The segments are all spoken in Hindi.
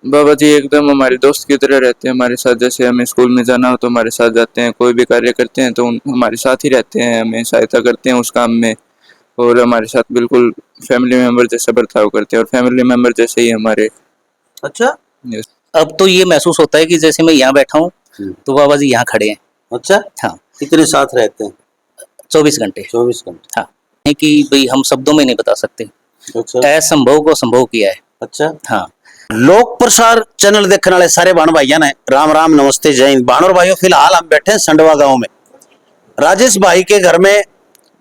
बाबा जी एकदम हमारे दोस्त की तरह रहते हैं हमारे साथ। जैसे हमें स्कूल में जाना हो तो हमारे साथ जाते हैं, कोई भी कार्य करते हैं तो हमारे साथ ही रहते हैं, हमें सहायता करते हैं उस काम में। और हमारे साथ बिल्कुल फैमिली मेंबर जैसा बर्ताव करते हैं और फैमिली मेंबर जैसे ही हमारे। अच्छा, यस। अब तो ये महसूस होता है कि जैसे मैं यहाँ बैठा हूँ तो बाबा जी यहाँ खड़े हैं। अच्छा, हाँ, कितने साथ रहते हैं? 24 घंटे। 24 घंटे। हाँ, है कि भाई हम शब्दों में नहीं बता सकते। अच्छा असंभव को संभव किया है। अच्छा। हाँ, लोक प्रसार चैनल देखने वाले सारे भाण भाइयों ने राम राम, नमस्ते, जय हिंद। भाण और भाइयों, फिलहाल हम बैठे हैं संडवा गांव में, राजेश भाई के घर में,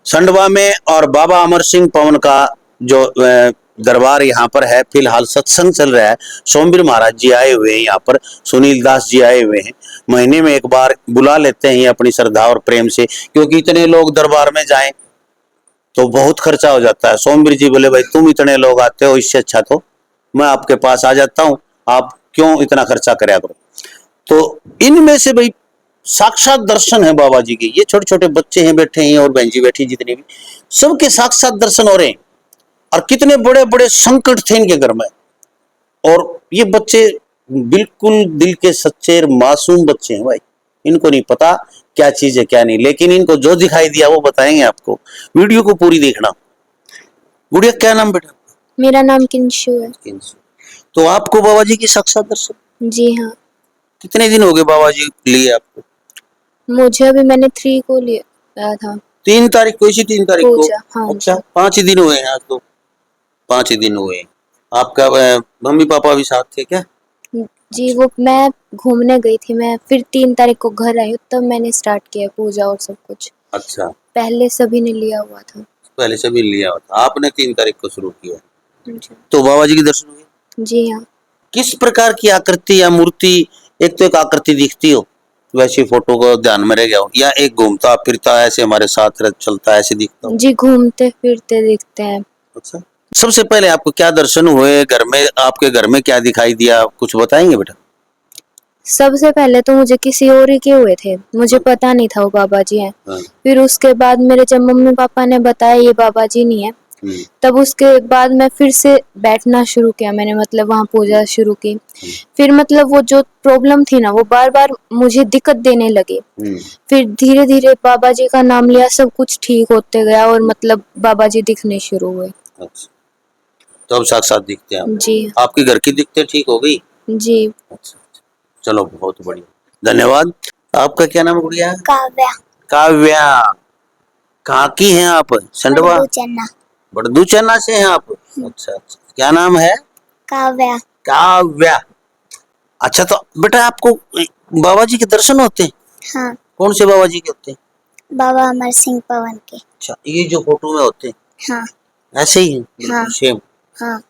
संडवा में। और बाबा अमर सिंह पवन का जो दरबार यहाँ पर है, फिलहाल सत्संग चल रहा है। सोमवीर महाराज जी आए हुए हैं यहाँ पर, सुनील दास जी आए हुए हैं। महीने में एक बार बुला लेते हैं अपनी श्रद्धा और प्रेम से, क्योंकि इतने लोग दरबार में जाएं तो बहुत खर्चा हो जाता है। सोमवीर जी बोले भाई तुम इतने लोग आते हो, इससे अच्छा तो मैं आपके पास आ जाता हूँ, आप क्यों इतना खर्चा कराया करो। तो इनमें से भाई साक्षात दर्शन है बाबा जी के। ये छोटे छोटे बच्चे हैं बैठे हैं और बहन जी बैठी, जितने भी, सबके साक्षात दर्शन हो रहे हैं। और कितने बड़े बड़े संकट थे इनके घर में, और ये बच्चे बिल्कुल दिल के सच्चे मासूम बच्चे हैं भाई। इनको नहीं पता क्या चीज है क्या नहीं, लेकिन इनको जो दिखाई दिया वो बताएंगे आपको। वीडियो को पूरी देखना। गुड़िया, क्या नाम बेटा? मेरा नाम किंशु है। तो आपको बाबा जी की साक्षात दर्शन? जी हाँ, कितने दिन हो गए बाबा जी लिए आपको? मुझे अभी मैंने 3 को लिया था 3 तारीख को, इसी 3 तारीख को? पूजा। हाँ अच्छा, जी। 5 ही दिन हुए हैं आज तो, 5 ही दिन हुए हैं। आपका मम्मी पापा भी साथ थे क्या? जी, वो मैं घूमने गई थी, मैं फिर 3 तारीख को घर आई हूँ, तब मैंने स्टार्ट किया पूजा और सब कुछ। अच्छा, पहले सभी ने लिया हुआ था। पहले से भी लिया होता, आपने 3 तारीख को शुरू किया। जी। तो बाबा जी के दर्शन हुए? जी हाँ। किस प्रकार की आकृति या मूर्ति? एक तो एक आकृति दिखती हो, वैसी फोटो को ध्यान में रह गया हो, या एक घूमता फिरता ऐसे हमारे साथ चलता ऐसे दिखता हो? जी, घूमते फिरते दिखते हैं। अच्छा, सबसे पहले आपको क्या दर्शन हुए घर में? आपके घर में क्या दिखाई दिया, कुछ बताएंगे बेटा? सबसे पहले तो मुझे किसी और ही के हुए थे, मुझे पता नहीं था वो बाबा जी हैं। हाँ। फिर उसके बाद मेरे जब मम्मी पापा ने बताया ये बाबा जी नहीं है, तब उसके बाद मैं फिर से बैठना शुरू किया, मैंने मतलब वहाँ पूजा शुरू की। फिर मतलब वो जो प्रॉब्लम थी ना, वो बार बार मुझे दिक्कत देने लगी। फिर धीरे धीरे बाबा जी का नाम लिया, सब कुछ ठीक होते गया और मतलब बाबा जी दिखने शुरू हुए। अच्छा, तो अब साथ साथ दिखते हैं आप? जी। आपके घर की दिक्कतें ठीक हो गई? जी। अच्छा, चलो बहुत बढ़िया, धन्यवाद। आपका क्या नाम है गुड़िया? काव्या। काव्या, कहाँ की हैं आप? संडवा? चन्ना। बड़दू चन्ना से हैं आप? अच्छा अच्छा, क्या नाम है? काव्या। काव्या। अच्छा, तो बेटा आपको बाबा जी के दर्शन होते हैं? हाँ, कौन से बाबा जी के होते हैं? बाबा अमर सिंह पवन के। अच्छा, ये जो फोटो में होते हैं हाँ ऐसे ही हैं? हाँ सेम? हाँ।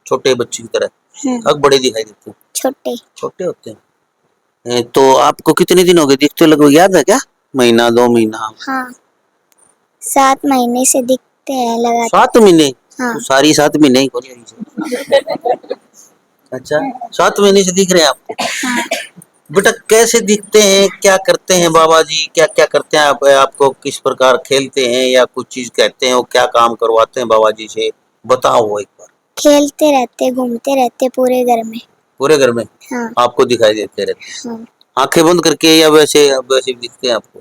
छोटे बच्चे की तरह? अब बड़े दिखाई देते हैं? छोटे। छोटे होते हैं। तो आपको कितने दिन हो गए दिखते? लगभग याद है क्या? महीना, 2 महीना? हाँ, 7 महीने से दिखते हैं लगातार। 7 महीने? हाँ। तो सारी 7 महीने ही खोली है। अच्छा, 7 महीने से दिख रहे हैं आपको? हाँ। बेटा कैसे दिखते हैं, क्या करते हैं बाबा जी, क्या क्या करते हैं आप? आपको किस प्रकार खेलते हैं या कुछ चीज कहते हैं, वो क्या काम करवाते हैं बाबा जी से, बताओ वो एक बार। खेलते रहते, घूमते रहते पूरे घर में। पूरे घर में? हाँ। आपको दिखाई देते रहते? हाँ। आंखें बंद करके या वैसे? अब वैसे दिखते हैं आपको?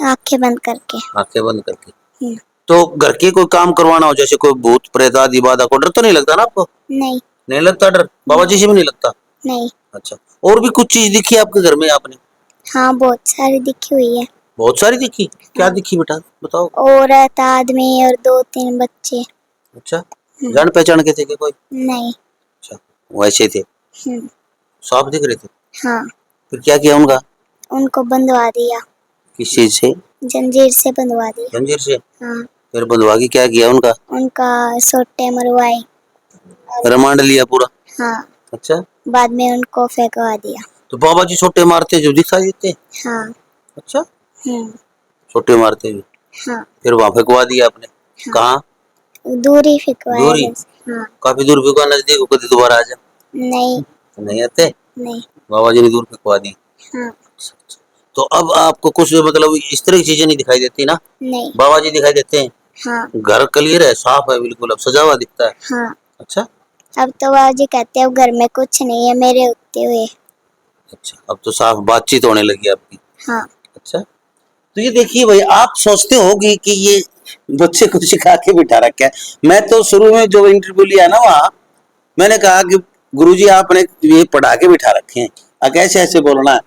आंखें बंद करके। आंखें बंद करके। तो घर के कोई काम करवाना हो, जैसे कोई भूत प्रेत आदि बाधा को, डर तो नहीं लगता ना आपको? नहीं। नहीं लगता डर? बाबा जी से भी नहीं लगता? नहीं। अच्छा, और भी कुछ चीज दिखी आपके घर में आपने? हाँ, बहुत सारी दिखी हुई है। बहुत सारी दिखी? क्या दिखी बेटा, बताओ। औरत, आदमी और 2-3 बच्चे। अच्छा, जान पहचान के थे क्या कोई? नहीं। अच्छा, वैसे थे? साफ दिख रहे थे? हाँ। फिर क्या किया उनका? उनको बंधवा दिया। किस चीज से? जंजीर से बंधवा दिया। जंजीर से? हाँ। फिर बंधवा के क्या किया उनका? उनका सोटे मरवाए। रिमांड लिया पूरा? हाँ। अच्छा, बाद में उनको फेंकवा दिया। तो बाबा जी छोटे मारते जो दिखाई देते? हाँ। अच्छा, छोटे मारते हुए? हाँ। फिर वहां फेंकवा दिया आपने? हाँ। कहाँ? दूरी फेंकवाया। दूरी? हाँ। काफी दूर फेंकवा, नजदीक कभी दोबारा आ जा? नहीं। नहीं आते? नहीं। बाबा जी ने दूर फेंकवा दी? हाँ। तो अब आपको कुछ मतलब इस तरह की चीजें नहीं दिखाई देती ना? नहीं। बाबा जी दिखाई देते हैं? हाँ। घर क्लियर है, साफ है बिल्कुल, अब सजा हुआ दिखता है? हाँ। अच्छा, अब तो बाबा जी कहते हैं अब घर में कुछ नहीं है मेरे होते हुए। अच्छा, अब तो साफ बातचीत होने लगी आपकी। हाँ। अच्छा, तो ये देखिए भाई, आप सोचते होगी कि ये बच्चे को सिखा के बिठा रखा है। मैं तो शुरू में जो इंटरव्यू लिया ना वहां, मैंने कहा कि गुरुजी आपने ये पढ़ा के बिठा रखे हैं, कैसे ऐसे बोलना है।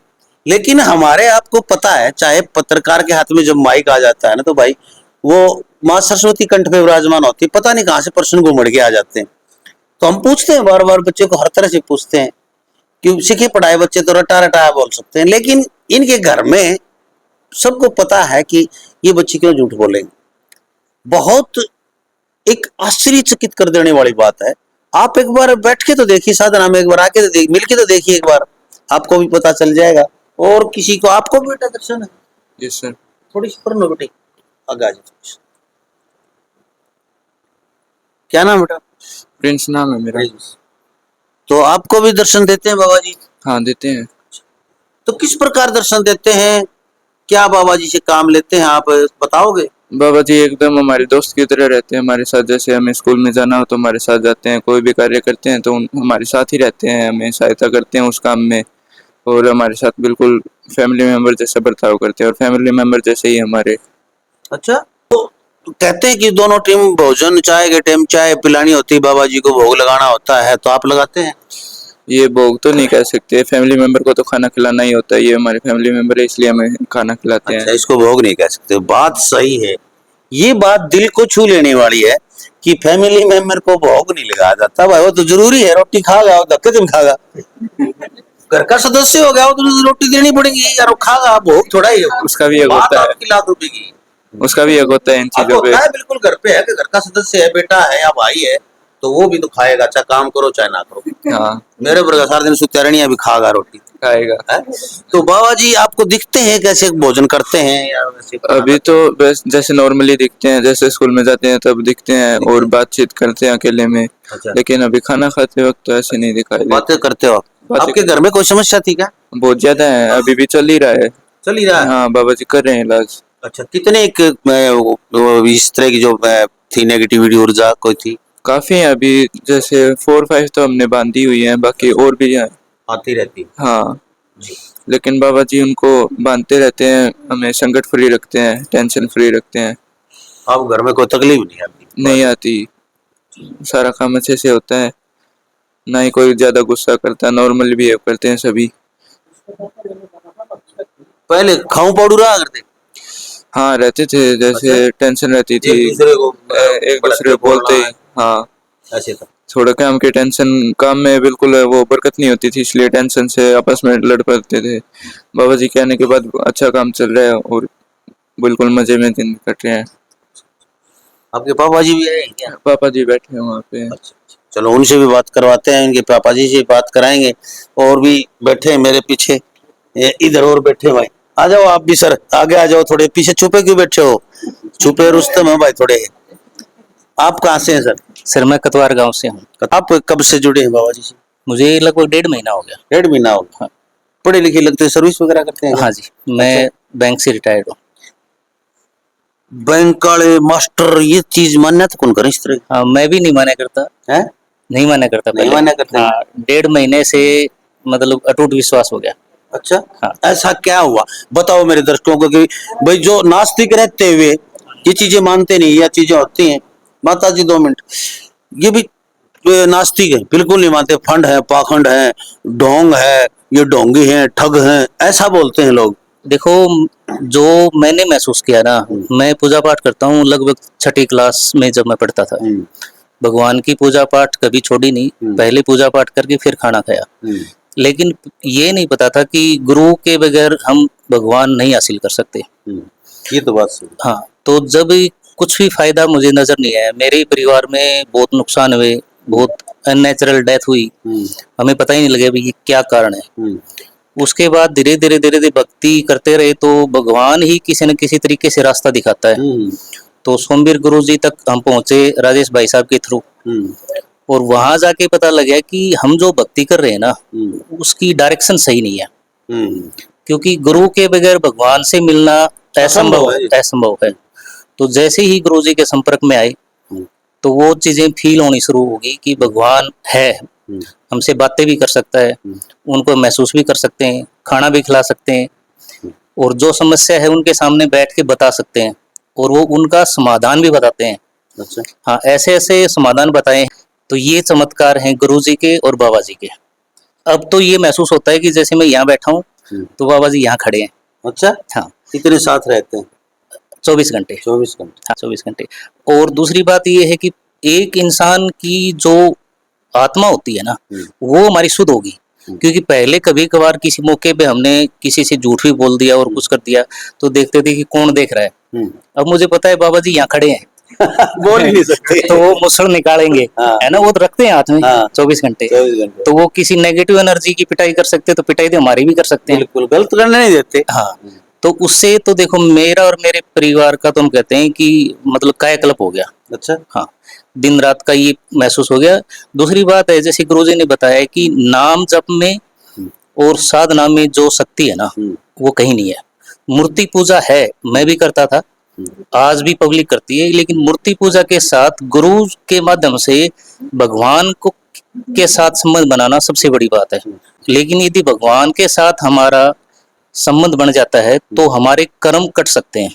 लेकिन हमारे आपको पता है, चाहे पत्रकार के हाथ में जब माइक आ जाता है ना, तो भाई वो माँ सरस्वती कंठ पे विराजमान होती है, पता नहीं कहाँ से प्रश्न घुमड़ के आ जाते हैं। तो हम पूछते हैं बार बार, बच्चे को हर तरह से पूछते हैं कि सीखे पढ़ाए बच्चे तो रटा रटाया बोल सकते हैं, लेकिन इनके घर में सबको पता है कि ये बच्चे क्यों झूठ बोलेंगे। बहुत एक आश्चर्यचकित कर देने वाली बात है। आप एक बार बैठ के तो देखिए साधना में, एक बार आके तो मिल के तो देखिए एक बार, आपको भी पता चल जाएगा। और किसी को, आपको भी बेटा दर्शन है? Yes sir. थोड़ी सी पढ़ लो बेटे, आगे आ जाओ। क्या नाम बेटा? प्रिंस नाम है मेरा। तो आपको भी दर्शन देते हैं बाबा जी? हाँ देते हैं। तो किस प्रकार दर्शन देते हैं, क्या बाबा जी से काम लेते हैं, आप बताओगे? बाबा जी एकदम हमारे दोस्त की तरह रहते हैं हमारे साथ। जैसे हमें स्कूल में जाना हो तो हमारे साथ जाते हैं, कोई भी कार्य करते हैं तो हमारे साथ ही रहते हैं, हमें सहायता करते हैं उस काम में, और हमारे साथ बिल्कुल फैमिली मेंबर जैसा बर्ताव करते हैं, और फैमिली मेंबर जैसे ही हमारे। अच्छा, तो कहते हैं कि दोनों टीम भोजन, चाय के टाइम चाय पिलानी होती है, बाबा जी को भोग लगाना होता है, तो आप लगाते हैं? ये भोग तो नहीं कह सकते, फैमिली मेंबर को तो खाना खिलाना ही होता है, ये हमारे फैमिली मेंबर है इसलिए हमें खाना खिलाते अच्छा, हैं। इसको भोग नहीं कह सकते, बात सही है। ये बात दिल को छू लेने वाली है कि फैमिली मेंबर को भोग नहीं लगाया जाता। भाई वो तो जरूरी है, रोटी खा गया धक्के तुम खागा, घर का सदस्य हो गया वो, तो रोटी देनी पड़ेगी यार, वो खागा, भोग थोड़ा ही है। उसका भी एक बात होता है, आपकी लाख रुपए की, उसका भी एक होता है इन अब चीजों पे। होता है बिल्कुल घर पे है कि घर का सदस्य है, बेटा है या भाई है, तो वो भी तो खाएगा, चाहे काम करो चाहे ना करो। हाँ मेरे वर्ग सारा दिन सुत्यारनिया भी खागा रोटी, खाएगा। है? तो बाबा जी आपको दिखते हैं कैसे भोजन करते हैं या वैसे? अभी तो बस जैसे नॉर्मली दिखते हैं, जैसे स्कूल में जाते हैं तब दिखते हैं और बातचीत करते हैं अकेले में। अच्छा, लेकिन अभी खाना खाते वक्त तो ऐसे नहीं दिखाई देते। बातें करते हो आप? बातें आपके घर में कोई समस्या थी क्या? बहुत ज्यादा है, अभी भी चल ही रहा है। चल ही रहा है? हाँ बाबा जी कर रहे हैं इलाज। अच्छा, कितने एक इस तरह की जो थी नेगेटिविटी ऊर्जा कोई थी? काफी है अभी, जैसे 4-5 तो हमने बांधी हुई है, बाकी और भी हैं। आती रहती? हाँ जी। लेकिन बाबा जी उनको बांधते रहते हैं, हमें संकट फ्री रखते हैं, टेंशन फ्री रखते हैं। अब घर में कोई तकलीफ नहीं आती? नहीं आती, सारा काम अच्छे से होता है, ना ही कोई ज्यादा गुस्सा करता है, नॉर्मल बिहेव करते हैं सभी। पहले खाऊं पाउडू रहा करते? हाँ रहते थे, जैसे अच्छा? टेंशन रहती थी, एक दूसरे को एक दूसरे को बोलते ही। हाँ ऐसे था? थोड़ा काम की टेंशन, काम में बिल्कुल वो बरकत नहीं होती थी, इसलिए टेंशन से आपस में लड़ पड़ते थे। बाबा जी कहने के बाद अच्छा काम चल रहा है और बिल्कुल मजे में दिन कट रहे हैं। आपके पापा जी भी है क्या? पापा जी बैठे हैं वहाँ पे। अच्छा, चलो उनसे भी बात करवाते हैं, इनके पापा जी से बात कराएंगे। और भी बैठे हैं मेरे पीछे, इधर और बैठे हैं भाई, आ जाओ आप भी सर, आगे आ जाओ, थोड़े पीछे छुपे क्यों बैठे हो? छुपे रुस्तम है भाई थोड़े। आप कहाँ से हैं सर? सर मैं कतवार गांव से हूँ। आप कब से जुड़े हैं बाबा जी से? मुझे लगभग 1.5 महीना हो गया। 1.5 महीना हो गया? हाँ। पढ़े लिखे लगते हैं, सर्विस वगैरह करते हैं? हाँ जी, मैं बैंक से रिटायर्ड हूँ। बैंक वाले मास्टर ये चीज मान्य तो कौन करे इस तरह? हाँ, मैं भी नहीं माना करता, है? नहीं माना करता नहीं पहले। मान्य करते? हाँ, 1.5 महीने से मतलब अटूट विश्वास हो गया। अच्छा, हाँ। ऐसा क्या हुआ बताओ मेरे दर्शकों को कि भाई जो नास्तिक रहते हुए ये चीजें मानते नहीं, या चीजें होती हैं। माता जी 2 मिनट, ये भी नास्तिक है, बिल्कुल नहीं मानते, फंड है, पाखंड है, ढोंग है, ये ढोंगी हैं, ठग हैं, ऐसा बोलते हैं लोग। देखो, जो मैंने महसूस किया ना, मैं पूजा पाठ करता हूँ लगभग 6ठी क्लास में जब मैं पढ़ता था। भगवान की पूजा पाठ कभी छोड़ी नहीं, पहले पूजा पाठ करके फिर खाना खाया। लेकिन ये नहीं पता था कि गुरु के बगैर हम भगवान नहीं हासिल कर सकते। ये तो बात सही। हाँ, तो जब कुछ भी फायदा मुझे नजर नहीं आया, मेरे परिवार में बहुत नुकसान हुए, बहुत अननेचुरल डेथ हुई, हमें पता ही नहीं लगे भाई ये क्या कारण है। उसके बाद धीरे धीरे भक्ति करते रहे तो भगवान ही किसी न किसी तरीके से रास्ता दिखाता है। तो सोमवीर गुरु जी तक हम पहुंचे राजेश भाई साहब के थ्रू, और वहां जाके पता लगा कि हम जो भक्ति कर रहे हैं ना, उसकी डायरेक्शन सही नहीं है। क्योंकि गुरु के बगैर भगवान से मिलना असंभव है। तो जैसे ही गुरु जी के संपर्क में आए, तो वो चीजें फील होनी शुरू होगी कि भगवान है, हमसे बातें भी कर सकता है, उनको महसूस भी कर सकते हैं, खाना भी खिला सकते हैं, और जो समस्या है उनके सामने बैठ के बता सकते हैं, और वो उनका समाधान भी बताते हैं। अच्छा। हाँ, ऐसे ऐसे समाधान बताए। तो ये चमत्कार हैं गुरु जी के और बाबा जी के। अब तो ये महसूस होता है कि जैसे मैं यहाँ बैठा हूँ तो बाबा जी यहाँ खड़े हैं। अच्छा, हाँ, कितने साथ रहते हैं? 24 घंटे। 24 घंटे। हाँ, 24 घंटे। और दूसरी बात ये है कि एक इंसान की जो आत्मा होती है ना, वो हमारी शुद्ध होगी। क्योंकि पहले कभी कभार किसी मौके पे हमने किसी से झूठ भी बोल दिया और कुछ कर दिया, तो देखते थे कि कौन देख रहा है। अब मुझे पता है बाबा जी यहाँ खड़े हैं। बोल ही नहीं सकते। तो वो मुसड़ निकालेंगे, हाँ। है ना, वो तो रखते हैं हाथ में। हाँ। 24 घंटे। 24 घंटे। तो वो किसी नेगेटिव एनर्जी की पिटाई कर सकते, तो पिटाई तो हमारी भी कर सकते हैं। बिल्कुल, गलत करने नहीं देते। हाँ, तो उससे तो देखो मेरा और मेरे परिवार का तो हम कहते हैं कि मतलब कायाकल्प हो गया। अच्छा। हाँ, दिन रात का ये महसूस हो गया। दूसरी बात है, जैसे गुरुजी ने बताया कि नाम जप में और साधना में जो शक्ति है ना, वो कहीं नहीं है। मूर्ति पूजा है, मैं भी करता था, आज भी पब्लिक करती है, लेकिन मूर्ति पूजा के साथ गुरु के माध्यम से भगवान को के साथ संबंध बनाना सबसे बड़ी बात है। लेकिन यदि भगवान के साथ हमारा संबंध बन जाता है तो हमारे कर्म कट सकते हैं,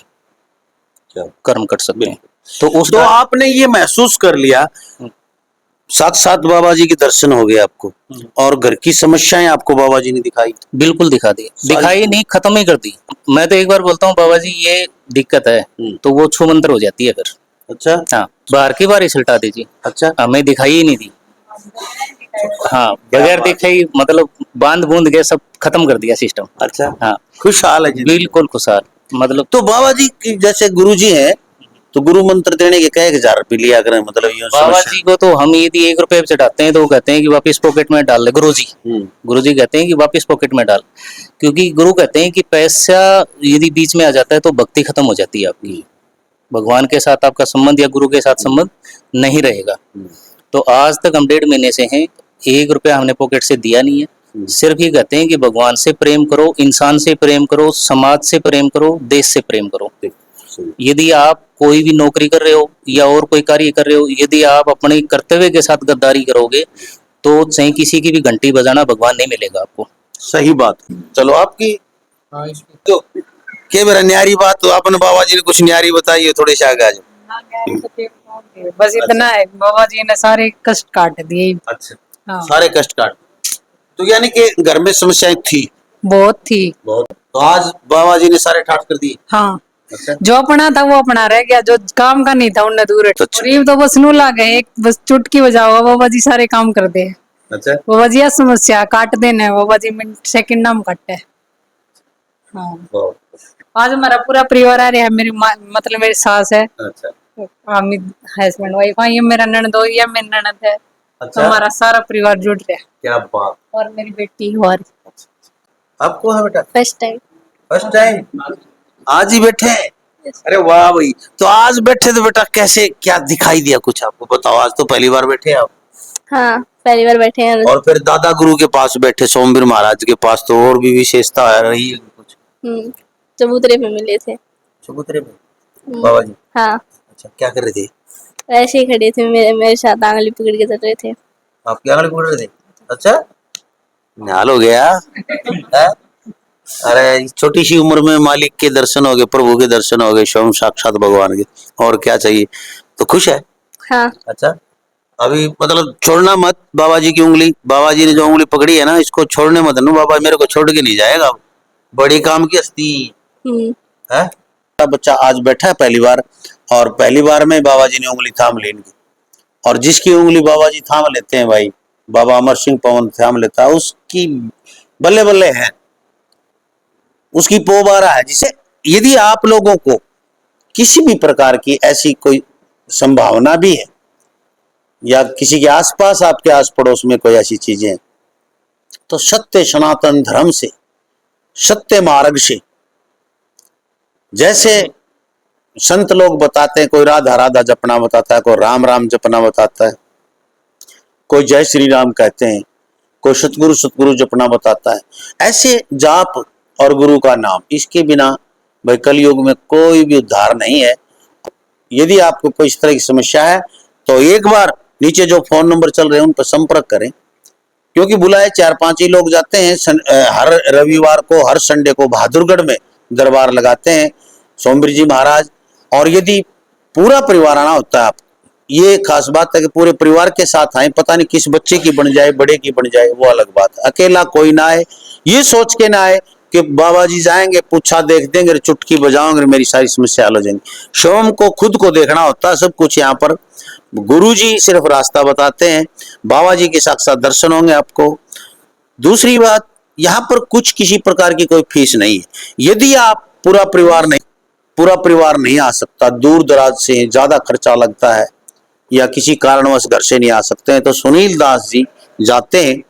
कर्म कट सकते हैं। तो आपने ये महसूस कर लिया, साथ साथ बाबा जी के दर्शन हो गए आपको, और घर की समस्याएं आपको बाबा जी ने दिखाई? बिल्कुल दिखा दी, दिखाई नहीं, खत्म ही कर दी। मैं तो एक बार बोलता हूँ बाबा जी ये दिक्कत है, तो वो छू मंतर हो जाती है फिर। अच्छा। हाँ, बाहर की बार ही सुलटा दीजिए। अच्छा। हमें दिखाई ही नहीं दी। हाँ, बगैर दिखाई मतलब बांध बूंद के सब खत्म कर दिया सिस्टम। अच्छा। हाँ, खुशहाल है जी। बिल्कुल खुशहाल। मतलब तो बाबा जी की जैसे गुरु जी हैं, तो गुरु मंत्र देने के कई 1000 रुपये लिया करें, मतलब ये बाबा जी को तो हम यदि 1 रुपये चढ़ाते हैं तो वो कहते हैं कि वापस पॉकेट में डाल ले। गुरु जी कहते हैं कि वापस पॉकेट में डाल, क्योंकि गुरु कहते हैं कि पैसा यदि बीच में आ जाता है तो भक्ति खत्म हो जाती है आपकी। भगवान के साथ आपका संबंध या गुरु के साथ संबंध नहीं रहेगा। तो आज तक हम 1.5 महीने से हैं, 1 रुपया हमने पॉकेट से दिया नहीं है। सिर्फ ये कहते हैं कि भगवान से प्रेम करो, इंसान से प्रेम करो, समाज से प्रेम करो, देश से प्रेम करो। यदि आप कोई भी नौकरी कर रहे हो या और कोई कार्य कर रहे हो, यदि आप अपने कर्तव्य के साथ गद्दारी करोगे तो चाहे किसी की भी घंटी बजाना, भगवान नहीं मिलेगा आपको। सही बात। चलो आपकी तो क्या मेरा न्यारी बात, तो आपने बाबा जी ने कुछ न्यारी बताई है, थोड़े से आगे आ जाओ। बस इतना है, बाबा जी ने सारे कष्ट काट दिए। अच्छा। हाँ। सारे कष्ट काट, तो यानी कि घर में समस्याएं थी, बहुत थी। बहुत, तो आज बाबा जी ने सारे ठाट कर दिए। हाँ। अच्छा। जो अपना था वो अपना रह गया, जो काम का नहीं था उन्हें दूर। अच्छा। गरीब तो बस नू ला गए, एक बस चुटकी बजाओ बाबा जी सारे काम कर दे। अच्छा। बाबा जी यह समस्या काट देने, बाबा जी मिनट सेकंड नाम काटे। हाँ। आज हमारा पूरा परिवार आ रहा है, मेरी मतलब मेरी सास है। अच्छा। हस्बैंड वाइफ, हाँ, ये मेरा ननदोई है, मेरी ननद है। अच्छा। हमारा सारा परिवार जुड़ रहा है। क्या बात। और मेरी बेटी और आपको है बेटा? First time. फर्स्ट टाइम आज ही बैठे हैं? अरे वाह भाई। तो आज बैठे तो बेटा कैसे, क्या दिखाई दिया कुछ आपको, बताओ। आज तो पहली बार बैठे आप? हाँ, पहली बार बैठे हैं। और फिर दादा गुरु के पास बैठे, सोमवीर महाराज के पास, तो और भी विशेषता है रही है कुछ? चबूतरे पे मिले थे। चबूतरे पे बाबा जी? हाँ। अच्छा, क्या कर रहे थे? ऐसे ही खड़े थे, मेरे साथ आंगली पकड़ के चल रहे थे। आप क्या आंगली पकड़ रहे थे? अच्छा, निहाल हो गया है? अरे छोटी सी उम्र में मालिक के दर्शन हो गए, प्रभु के दर्शन हो गए, स्वयं साक्षात भगवान के, और क्या चाहिए। तो खुश है? हाँ। अच्छा, अभी मतलब छोड़ना मत बाबा जी की उंगली। बाबा जी ने जो उंगली पकड़ी है ना, इसको छोड़ने मत। ना बाबा मेरे को छोड़ के नहीं जाएगा, बड़ी काम की हस्ती है। बच्चा आज बैठा है पहली बार, और पहली बार में बाबा जी ने उंगली थाम ली इनकी, और जिसकी उंगली बाबा जी थाम लेते हैं भाई, बाबा अमर सिंह पवन थाम लेता है, उसकी बल्ले बल्ले है, उसकी पोबारा है। जिसे यदि आप लोगों को किसी भी प्रकार की ऐसी कोई संभावना भी है, या किसी के आसपास आपके आस पड़ोस में कोई ऐसी चीजें, तो सत्य सनातन धर्म से, सत्य मार्ग से, जैसे संत लोग बताते हैं, कोई राधा राधा जपना बताता है, कोई राम राम जपना बताता है, कोई जय श्री राम कहते हैं, कोई सतगुरु सतगुरु जपना बताता है। ऐसे जाप और गुरु का नाम, इसके बिना भाई कलयुग में कोई भी उद्धार नहीं है। यदि आपको कोई इस तरह की समस्या है तो एक बार नीचे जो फोन नंबर चल रहे हैं उन पर संपर्क करें, क्योंकि बुलाए 4-5 ही लोग जाते हैं। हर रविवार को, हर संडे को बहादुरगढ़ में दरबार लगाते हैं सोमवीर जी महाराज। और यदि पूरा परिवार आना होता है, आप ये खास बात है कि पूरे परिवार के साथ आए, पता नहीं किस बच्चे की बन जाए, बड़े की बन जाए, वो अलग बात। अकेला कोई ना आए, ये सोच के ना आए कि बाबा जी जाएंगे, पूछा देख देंगे, चुटकी बजाओगे, मेरी सारी समस्या हल हो जाएंगी। स्वयं को खुद को देखना होता है सब कुछ। यहाँ पर गुरु जी सिर्फ रास्ता बताते हैं, बाबा जी के साक्षात दर्शन होंगे आपको। दूसरी बात, यहाँ पर कुछ किसी प्रकार की कोई फीस नहीं है। यदि आप पूरा परिवार नहीं आ सकता, दूर दराज से ज्यादा खर्चा लगता है, या किसी कारणवश घर से नहीं आ सकते हैं, तो सुनील दास जी जाते हैं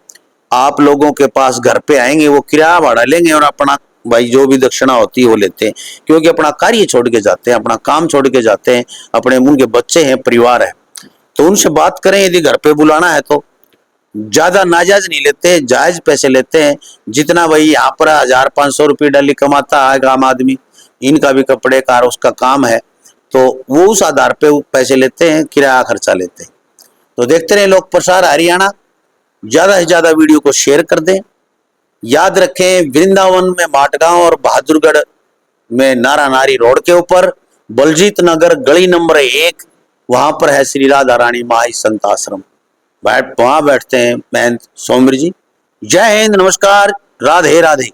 आप लोगों के पास, घर पे आएंगे, वो किराया भाड़ा लेंगे और अपना भाई जो भी दक्षिणा होती है वो लेते हैं, क्योंकि अपना कार्य छोड़ के जाते हैं, अपना काम छोड़ के जाते हैं, अपने उनके बच्चे हैं, परिवार है। तो उनसे बात करें, यदि घर पे बुलाना है तो ज्यादा नाजायज नहीं लेते, जायज पैसे लेते हैं। जितना भाई यहाँ पर 1000-500 रुपये डेली कमाता है आम आदमी, इनका भी कपड़े का उसका काम है, तो वो उस आधार पे पैसे लेते हैं, किराया खर्चा लेते हैं। तो देखते रहे लोक प्रसार हरियाणा, ज्यादा से ज्यादा वीडियो को शेयर कर दें। याद रखें, वृंदावन में माटगांव और बहादुरगढ़ में नारा नारी रोड के ऊपर बलजीत नगर गली नंबर 1, वहां पर है श्री राधा रानी माई संत आश्रम। वहां बैठते हैं महंत सोमवीर जी। जय हिंद, नमस्कार, राधे राधे।